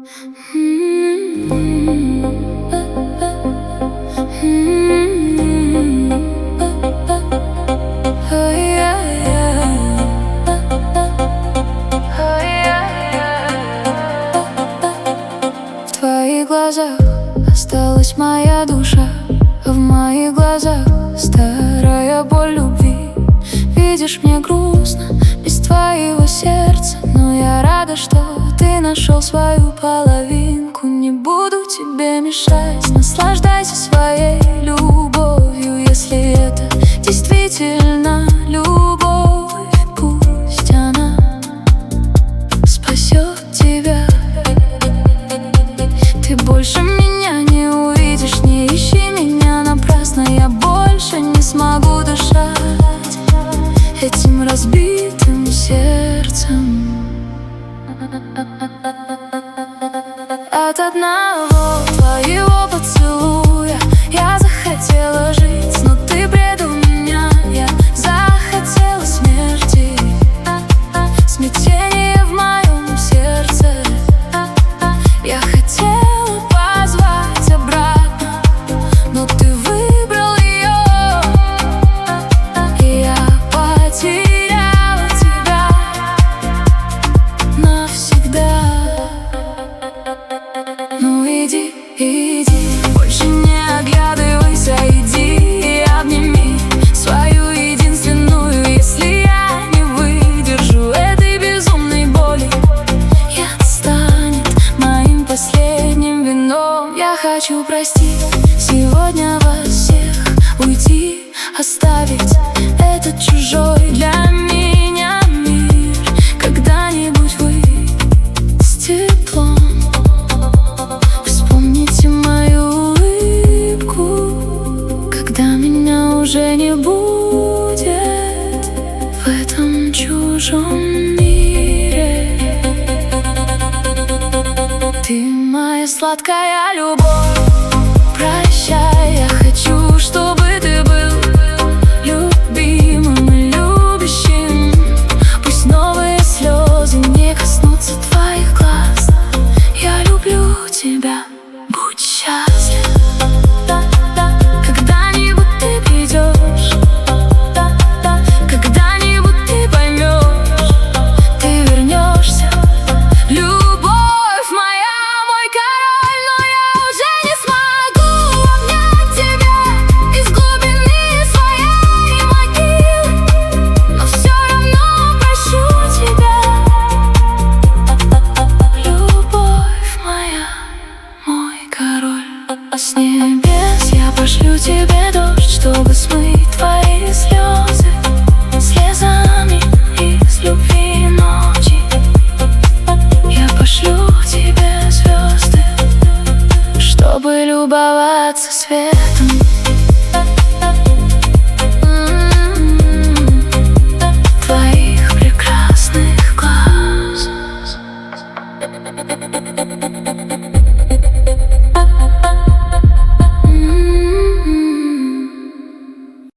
В твоих глазах осталась моя душа, а в моих глазах старая боль любви. Видишь, мне грустно без твоего сердца, но я рада, что ты нашел свою половинку. Не буду тебе мешать, наслаждайся своей любовью. Если это действительно любовь, пусть она спасет тебя. Ты больше меня не увидишь, не ищи меня напрасно. Я больше не смогу дышать этим разбитым сердцем. От одного твоего поцелуя я захотела жить, но ты предал меня. Я захотела смерти, смятение в моем сердце. Я хотела позвать обратно, но ты выбрал ее, и я потеряла тебя навсегда. Ну иди, иди, больше не оглядывайся, иди и обними свою единственную. Если я не выдержу этой безумной боли, я станет моим последним вином. Я хочу простить сегодня вас всех, уйти, оставить этот чужой для меня мир. Когда-нибудь вы с теплом вспомните мою улыбку, когда меня уже не будет в этом чужом мире. Ты моя сладкая любовь, прощай, я хочу, чтобы ты был любимым и любящим. Пусть новые слезы не коснутся твоих глаз. Я люблю тебя, будь счастлив. Когда-нибудь ты придешь, когда-нибудь ты поймешь, ты вернешься. Любовь моя, мой король, но я уже не смогу обнять тебя из глубины своей могилы, но все равно прощу тебя. Любовь моя, мой король, с небес я пошлю тебе дождь, чтобы смыть твои слезы слезами из любви ночи. Я пошлю тебе звезды, чтобы любоваться светом.